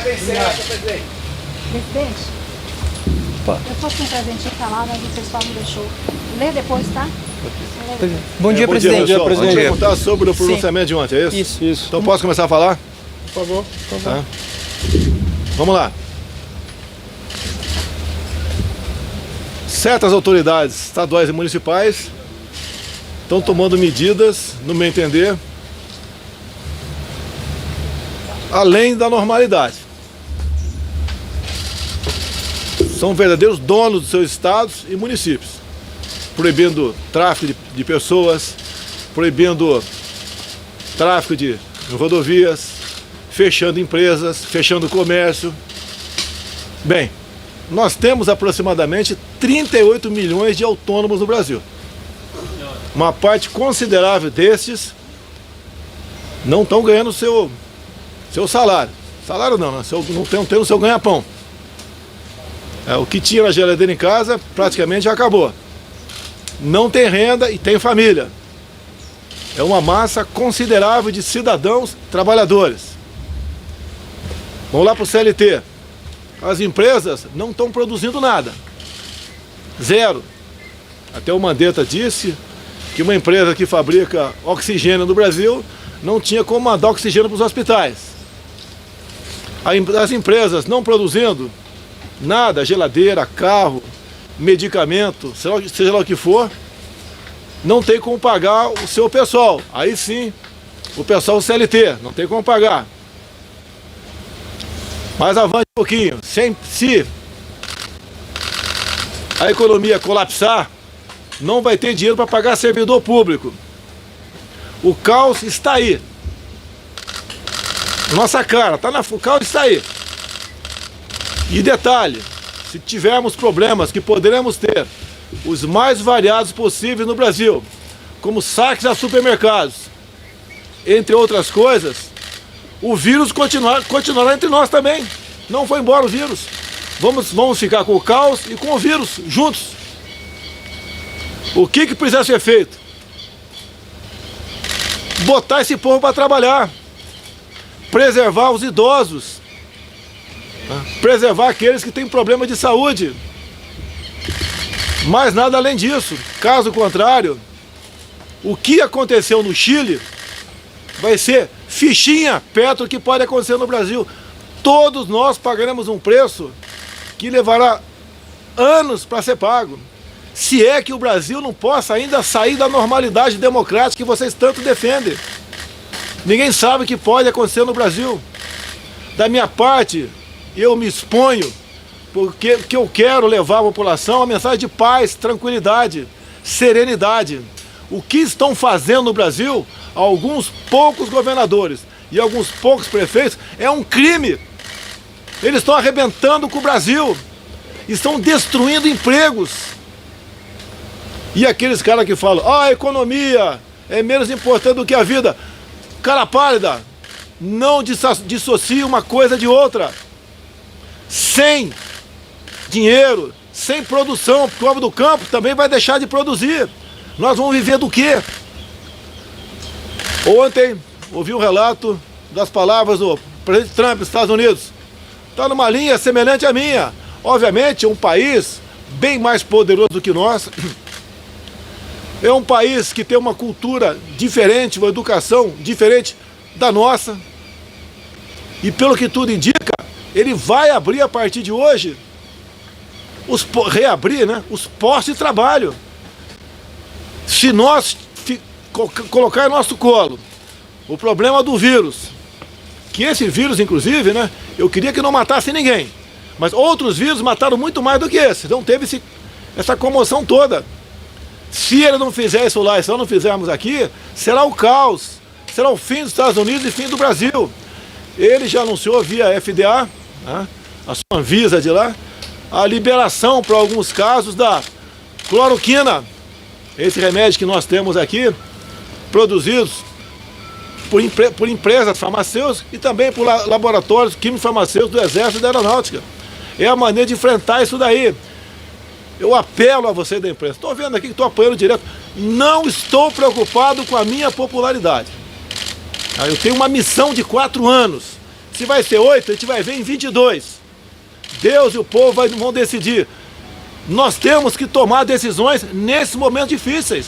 Presidente, eu trouxe um presentinho pra lá, mas vocês só não deixou. Lê depois, tá? Bom dia, presidente. Bom dia, pessoal. Presidente. Vamos perguntar sobre o pronunciamento de ontem, é isso? Isso. Então posso começar a falar? Por favor. Tá. Vamos lá. Certas autoridades estaduais e municipais estão tomando medidas, no meu entender, além da normalidade. São verdadeiros donos dos seus estados e municípios, proibindo tráfico de pessoas, proibindo tráfico de rodovias, fechando empresas, fechando comércio. Bem, nós temos aproximadamente 38 milhões de autônomos no Brasil. Uma parte considerável destes não estão ganhando seu salário. Salário não, né? Não tem o seu ganha-pão. O que tinha na geladeira em casa praticamente já acabou. Não tem renda e tem família. É uma massa considerável de cidadãos trabalhadores. Vamos lá para o CLT. As empresas não estão produzindo nada. Zero. Até o Mandetta disse que uma empresa que fabrica oxigênio no Brasil não tinha como mandar oxigênio para os hospitais. As empresas não produzindo nada, geladeira, carro, medicamento, seja lá o que for, não tem como pagar o seu pessoal. Aí sim, o pessoal CLT, não tem como pagar. Mais avante um pouquinho, se a economia colapsar, não vai ter dinheiro para pagar servidor público. O caos está aí. Nossa cara, o caos está aí. E detalhe, se tivermos problemas que poderemos ter, os mais variados possíveis no Brasil, como saques a supermercados, entre outras coisas, o vírus continuará entre nós também. Não foi embora o vírus. Vamos ficar com o caos e com o vírus juntos. O que precisa ser feito? Botar esse povo para trabalhar. Preservar os idosos. Preservar aqueles que têm problema de saúde. Mas nada além disso. Caso contrário, o que aconteceu no Chile vai ser fichinha perto do que pode acontecer no Brasil. Todos nós pagaremos um preço que levará anos para ser pago. Se é que o Brasil não possa ainda sair da normalidade democrática que vocês tanto defendem. Ninguém sabe o que pode acontecer no Brasil. Da minha parte, eu me exponho, porque eu quero levar à população a mensagem de paz, tranquilidade, serenidade. O que estão fazendo no Brasil, alguns poucos governadores e alguns poucos prefeitos, é um crime. Eles estão arrebentando com o Brasil, estão destruindo empregos. E aqueles caras que falam, a economia é menos importante do que a vida. Cara pálida, não dissocie uma coisa de outra. Sem dinheiro, sem produção, porque o homem do campo também vai deixar de produzir. Nós vamos viver do quê? Ontem, ouvi um relato das palavras do presidente Trump dos Estados Unidos. Está numa linha semelhante à minha. Obviamente, é um país bem mais poderoso do que nós. É um país que tem uma cultura diferente, uma educação diferente da nossa. E pelo que tudo indica, ele vai abrir a partir de hoje, reabrir, né, os postos de trabalho. Se nós colocar em nosso colo o problema do vírus, que esse vírus, inclusive, né, eu queria que não matasse ninguém, mas outros vírus mataram muito mais do que esse, não teve essa comoção toda. Se ele não fizer isso lá e se nós não fizermos aqui, será o caos, será o fim dos Estados Unidos e fim do Brasil. Ele já anunciou via FDA, né, a sua Anvisa de lá, a liberação para alguns casos da cloroquina, esse remédio que nós temos aqui, produzidos por empresas farmacêuticas e também por laboratórios químico-farmacêuticos do Exército e da Aeronáutica. É a maneira de enfrentar isso daí. Eu apelo a você da imprensa, estou vendo aqui que estou apoiando direto, não estou preocupado com a minha popularidade. Eu tenho uma missão de 4 anos. Se vai ser 8, a gente vai ver em 22. Deus e o povo vão decidir. Nós temos que tomar decisões nesses momentos difíceis.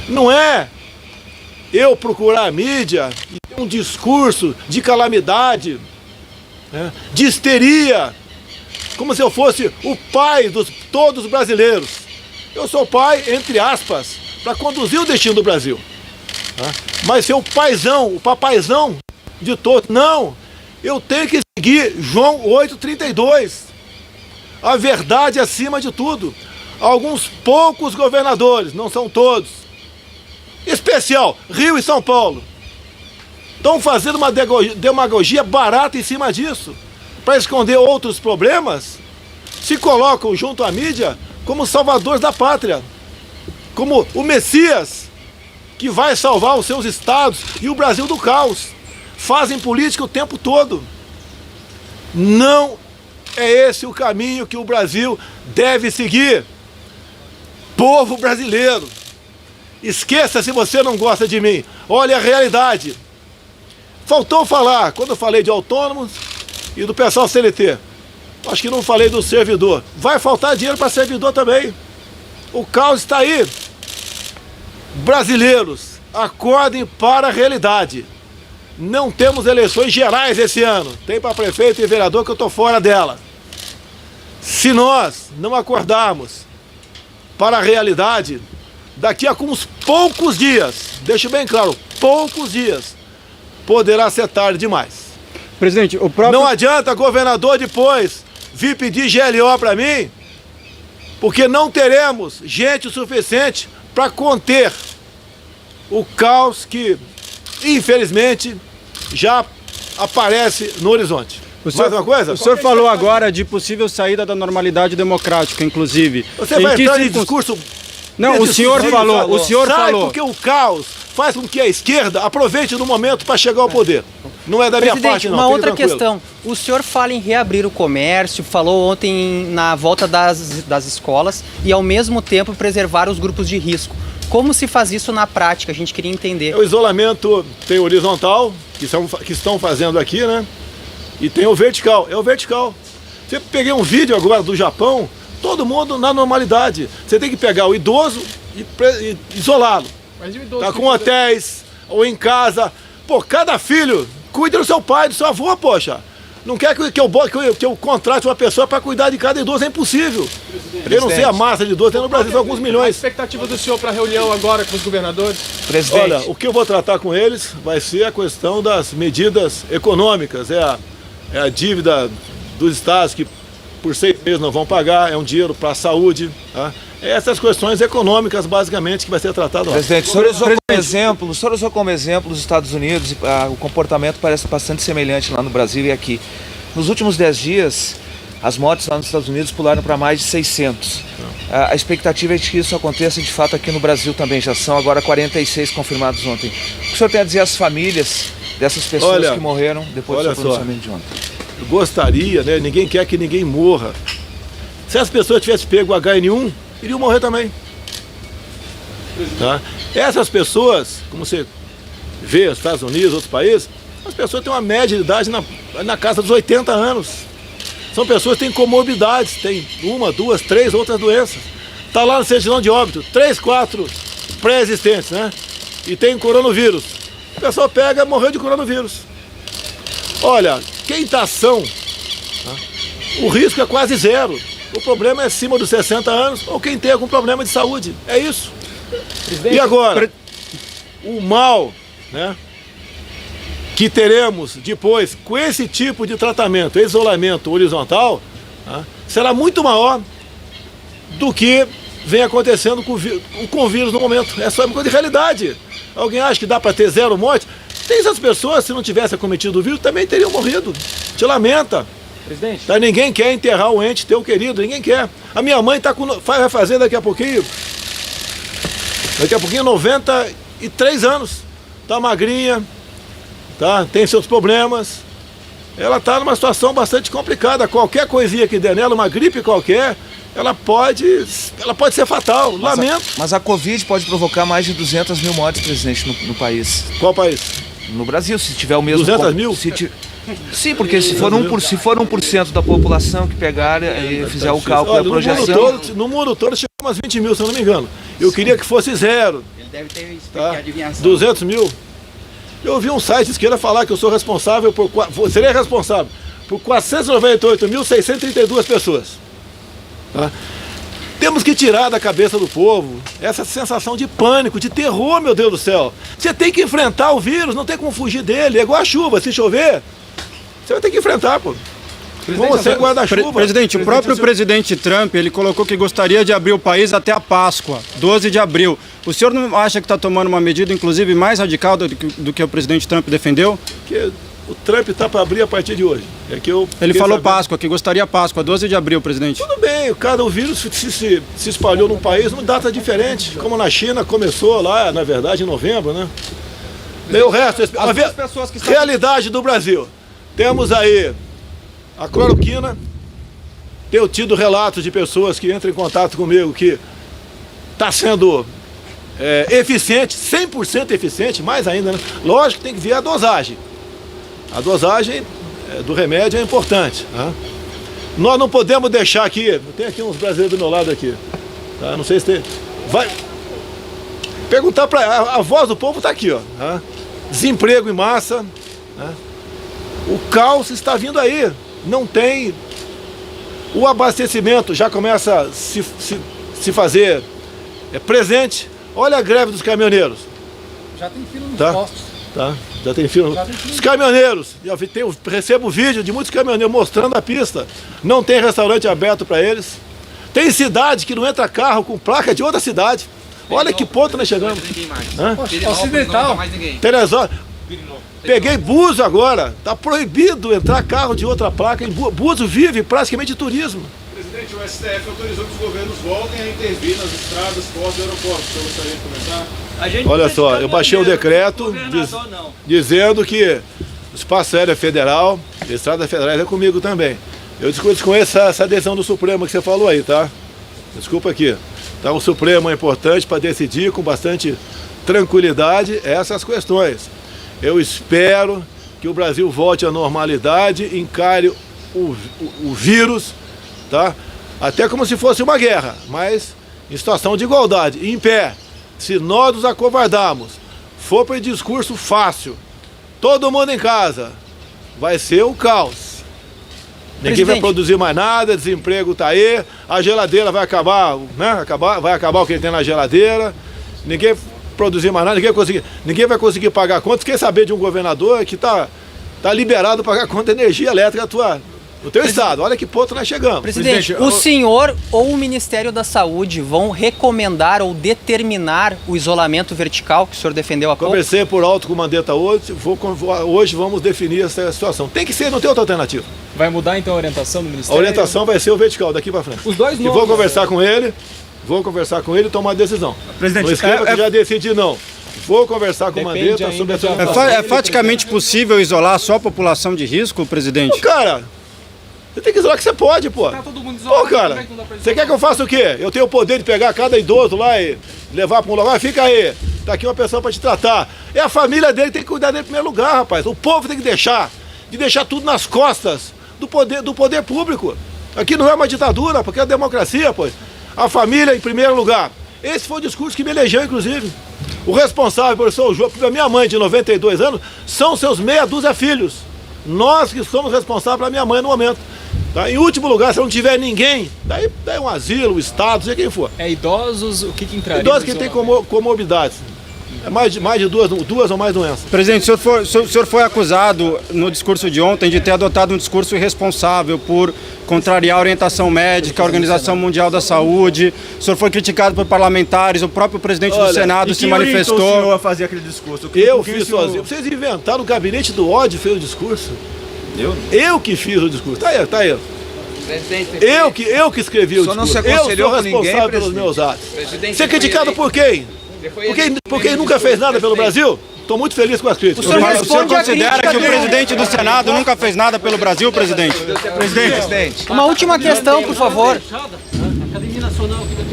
Não é eu procurar a mídia e ter um discurso de calamidade, né, de histeria, como se eu fosse o pai de todos os brasileiros. Eu sou o pai, entre aspas, para conduzir o destino do Brasil. Né? Mas ser o paizão, o papaizão de todos. Não, eu tenho que seguir João 8,32. A verdade acima de tudo. Alguns poucos governadores, não são todos, especial Rio e São Paulo, estão fazendo uma demagogia barata em cima disso, para esconder outros problemas. Se colocam junto à mídia como salvadores da pátria, como o Messias que vai salvar os seus estados e o Brasil do caos. Fazem política o tempo todo. Não é esse o caminho que o Brasil deve seguir. Povo brasileiro, esqueça se você não gosta de mim. Olha a realidade. Faltou falar, quando eu falei de autônomos e do pessoal CLT, acho que não falei do servidor. Vai faltar dinheiro para servidor também. O caos está aí. Brasileiros, acordem para a realidade. Não temos eleições gerais esse ano. Tem para prefeito e vereador que eu estou fora dela. Se nós não acordarmos para a realidade, daqui a uns poucos dias, deixo bem claro, poucos dias, poderá ser tarde demais. Presidente, o próprio... Não adianta governador depois vir pedir GLO para mim, porque não teremos gente o suficiente para conter o caos que, infelizmente, já aparece no horizonte. Mais uma coisa? O senhor falou agora de possível saída da normalidade democrática, inclusive. Você vai entrar em discurso... Não, o senhor falou, o senhor falou. Porque o caos faz com que a esquerda aproveite do momento para chegar ao poder. Não é da minha parte, não. Uma outra questão. O senhor fala em reabrir o comércio, falou ontem na volta das escolas e, ao mesmo tempo, preservar os grupos de risco. Como se faz isso na prática? A gente queria entender. O isolamento tem o horizontal, que estão fazendo aqui, né? E tem o vertical. É o vertical. Você peguei um vídeo agora do Japão, todo mundo na normalidade. Você tem que pegar o idoso e isolá-lo. Tá com hotéis ou em casa. Pô, cada filho cuida do seu pai, do seu avô, poxa. Não quer que eu contrate uma pessoa para cuidar de cada idoso, é impossível. Eu não sei a massa de idosos, tem no Brasil são alguns milhões. A expectativa do senhor para a reunião agora com os governadores? Presidente. Olha, o que eu vou tratar com eles vai ser a questão das medidas econômicas. É a dívida dos estados que por 6 meses não vão pagar, é um dinheiro para a saúde. Tá? Essas questões econômicas, basicamente, que vai ser tratado lá. Presidente, o senhor usou como exemplo os Estados Unidos, o comportamento parece bastante semelhante lá no Brasil e aqui. Nos últimos 10 dias, as mortes lá nos Estados Unidos pularam para mais de 600. A expectativa é de que isso aconteça de fato aqui no Brasil também, já são agora 46 confirmados ontem. O que o senhor tem a dizer às famílias dessas pessoas que morreram depois do seu pronunciamento de ontem? Eu gostaria, né? Ninguém quer que ninguém morra. Se as pessoas tivessem pego o HN1, iriam morrer também. Tá? Essas pessoas, como você vê nos Estados Unidos, outros países, as pessoas têm uma média de idade na casa dos 80 anos. São pessoas que têm comorbidades, têm 1, 2, 3 outras doenças. Está lá no certidão de óbito, 3, 4 pré-existentes, né? E tem coronavírus. O pessoal pega e morreu de coronavírus. Olha, quem está são, tá? O risco é quase zero. O problema é acima dos 60 anos ou quem tem algum problema de saúde. É isso. Presidente, e agora, o mal, né, que teremos depois com esse tipo de tratamento, isolamento horizontal, tá, será muito maior do que vem acontecendo com o vírus no momento. É só uma coisa de realidade. Alguém acha que dá para ter 0 morte? Tem essas pessoas, se não tivesse acometido o vírus, também teriam morrido. Te lamenta. Presidente. Tá, ninguém quer enterrar o ente teu querido, ninguém quer. A minha mãe vai fazer daqui a pouquinho 93 anos. Tá magrinha, tá, tem seus problemas. Ela tá numa situação bastante complicada. Qualquer coisinha que der nela, uma gripe qualquer, ela pode ser fatal. Lamento. Mas a Covid pode provocar mais de 200 mil mortes, presidente, no país. Qual país? No Brasil, se tiver o mesmo... 200 mil? Sim, porque se for 1% da população que pegar e fizer o cálculo, Olha, a projeção... no mundo todo chegou umas 20 mil, se eu não me engano. Eu queria que fosse zero. Ele deve ter Tá? 200 mil. Eu vi um site de esquerda falar que eu sou responsável por... Seria responsável por 498.632 pessoas. Tá? Temos que tirar da cabeça do povo essa sensação de pânico, de terror, meu Deus do céu. Você tem que enfrentar o vírus, não tem como fugir dele. É igual a chuva, se chover, você vai ter que enfrentar, pô. Vamos sem guarda-chuva. Presidente, o próprio presidente Trump, ele colocou que gostaria de abrir o país até a Páscoa, 12 de abril. O senhor não acha que está tomando uma medida, inclusive, mais radical do que o presidente Trump defendeu? Porque o Trump está para abrir a partir de hoje. É que ele falou Páscoa, que gostaria Páscoa, 12 de abril, presidente. Tudo bem, o vírus se espalhou num país numa data diferente, como na China começou lá, na verdade, em novembro, né? Daí o resto, realidade do Brasil. Temos aí a cloroquina, tenho tido relatos de pessoas que entram em contato comigo que está sendo eficiente, 100% eficiente, mais ainda, né? Lógico que tem que ver a dosagem. A dosagem do remédio é importante. Tá? Nós não podemos deixar aqui, tem aqui uns brasileiros do meu lado aqui, tá? Não sei se tem... Vai perguntar para... A voz do povo está aqui, ó. Tá? Desemprego em massa, tá? O caos está vindo aí. Não tem... O abastecimento já começa a se fazer presente. Olha a greve dos caminhoneiros. Já tem fila nos Tá? postos. Tá? Já tem fila. Os caminhoneiros, recebo vídeo de muitos caminhoneiros mostrando a pista. Não tem restaurante aberto para eles. Tem cidade que não entra carro com placa de outra cidade. Olha que ponto nós chegamos. Ocidental. Teresópolis. Peguei Búzios agora. Está proibido entrar carro de outra placa. Búzios vive praticamente de turismo. Presidente, o STF autorizou que os governos voltem a intervir nas estradas, portos e aeroportos. O senhor gostaria de comentar? Olha só, eu baixei um decreto dizendo que o Espaço Aéreo Federal, a Estrada Federal é comigo também. Eu desconheço essa decisão do Supremo que você falou aí, tá? Desculpa aqui. Tá, o Supremo é importante para decidir com bastante tranquilidade essas questões. Eu espero que o Brasil volte à normalidade, encare o vírus, tá? Até como se fosse uma guerra, mas em situação de igualdade, em pé. Se nós nos acovardarmos, for para discurso fácil, todo mundo em casa, vai ser um caos. Ninguém vai produzir mais nada, desemprego está aí, a geladeira vai acabar, né? Vai acabar o que tem na geladeira, ninguém produzir mais nada, ninguém vai conseguir pagar a conta. Fiquei saber de um governador que está liberado para pagar a conta de energia elétrica no teu estado. Olha que ponto nós chegamos. Presidente, o senhor ou o Ministério da Saúde vão recomendar ou determinar o isolamento vertical que o senhor defendeu há pouco? Conversei por alto com o Mandetta hoje, hoje vamos definir essa situação. Tem que ser, não tem outra alternativa. Vai mudar então a orientação do A Ministério? orientação vai ser o vertical, daqui para frente. Os dois E nomes, vou conversar com ele e tomar a decisão. Presidente, não escreva que já decidi não. Vou conversar com o Mandetta sobre essa orientação. É faticamente possível isolar só a população de risco, presidente? Cara, você tem que isolar que você pode, pô. Tá todo mundo isolado, Pô, cara, você quer que eu faça o quê? Eu tenho o poder de pegar cada idoso lá e levar para um lugar? Fica aí, tá aqui uma pessoa para te tratar. É a família dele, tem que cuidar dele em primeiro lugar, rapaz. O povo tem que deixar tudo nas costas do poder público. Aqui não é uma ditadura, porque é democracia, pô. A família em primeiro lugar. Esse foi o discurso que me elegeu, inclusive. O responsável por São João, porque a minha mãe de 92 anos, são seus meia dúzia filhos. Nós que somos responsáveis pela minha mãe no momento. Tá? Em último lugar, se não tiver ninguém, daí um asilo, o Estado, seja quem for. Idosos, o que entraria? Idosos que têm comorbidades. É mais de duas ou mais doenças. Presidente, o senhor foi acusado no discurso de ontem de ter adotado um discurso irresponsável por contrariar a orientação médica, a Organização Mundial da Saúde. O senhor foi criticado por parlamentares, o próprio presidente do Senado se manifestou. O senhor a fazer aquele discurso? Eu fiz sozinho. Vocês inventaram, o gabinete do ódio fez o discurso. Eu que fiz o discurso. Tá aí. Eu que escrevi o discurso. Eu sou responsável pelos meus atos. Ser criticado por quem? Por quem nunca fez nada pelo Brasil? Estou muito feliz com as críticas. O senhor considera que o presidente do Senado nunca fez nada pelo Brasil, presidente? Uma última questão, por favor. A Academia Nacional aqui da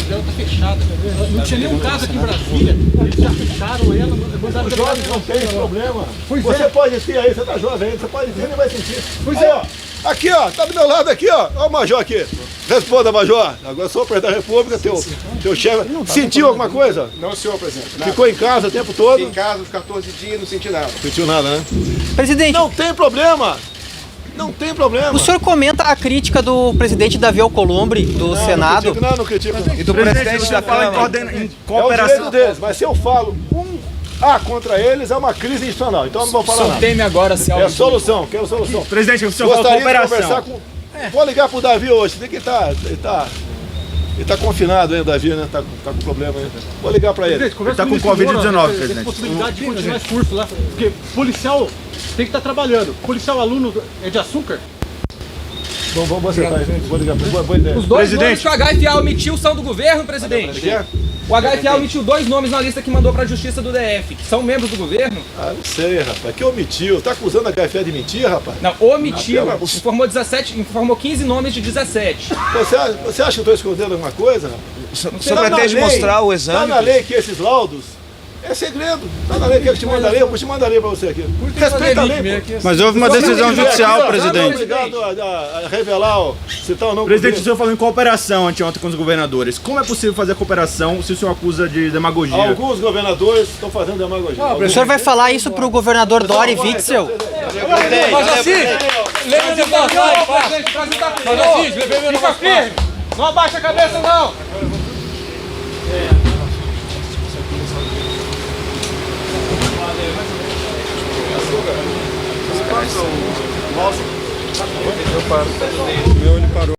dela tá fechada. Não tinha nenhum caso aqui em Brasília. Eles já fecharam ela, mandaram Jovem não tem problema. Pois Você é. pode ter aí, você tá jovem ainda, você pode ter, nem vai sentir. Pois Aí, é. ó, aqui, ó, tá do meu lado aqui, ó. Ó o Major aqui. Responda, Major. Agora sou o presidente da República, teu chefe. Sentiu alguma coisa? Não, senhor presidente. Nada. Ficou em casa o tempo todo? Fiquei em casa os 14 dias, não senti nada. Não sentiu nada, né? Presidente, Não tem problema. Não tem problema. o senhor comenta a crítica do presidente Davi Alcolumbre, do Senado. Não critico, não. E do presidente da Câmara. É o direito deles, mas se eu falo contra eles, é uma crise institucional. Então eu não vou O falar senhor nada. teme agora se É algo... solução, quero solução. Presidente, o senhor falou Gostaria de cooperação. conversar com... Vou ligar pro Davi hoje, tem que ele tá confinado ainda, o Davi, né? Tá com problema ainda. Vou ligar pra ele. Conversa Ele tá com com o ministro Covid-19, Moura, presidente. Tem possibilidade de continuar esse curso lá. Porque policial tem que estar trabalhando. Policial aluno é de açúcar. Vamos acertar isso. Vou ligar pra ele. Boa ideia. Os dois Presidente. nomes que o HFA omitiu são do governo, presidente. Que é? O HFA omitiu 2 nomes na lista que mandou para a Justiça do DF, que são membros do governo. Ah, não sei, rapaz. Que omitiu? Tá acusando a HFE de mentir, rapaz? Não, omitiu. Ah, pelo- Informou 15 nomes de 17. Você acha que eu tô escondendo alguma coisa, rapaz? O senhor Tá na pretende lei, mostrar o Tá exame? na lei que esses laudos é segredo. Tá na lei que eu te mando a lei, eu vou te mandar a lei pra você aqui. Respeita a lei, pô. Mas houve uma decisão judicial, Não é presidente. obrigado a revelar, ó, citar o nome Presidente, o dele. senhor falou em cooperação anteontem com os governadores. Como é possível fazer cooperação se o senhor acusa de demagogia? Alguns governadores estão fazendo demagogia. O senhor vai falar isso pro governador Dori Witzel? Mas assim, lembra de voltar, presidente, o Brasil tá com fica firme. Não abaixa a cabeça, não. O meu ele parou.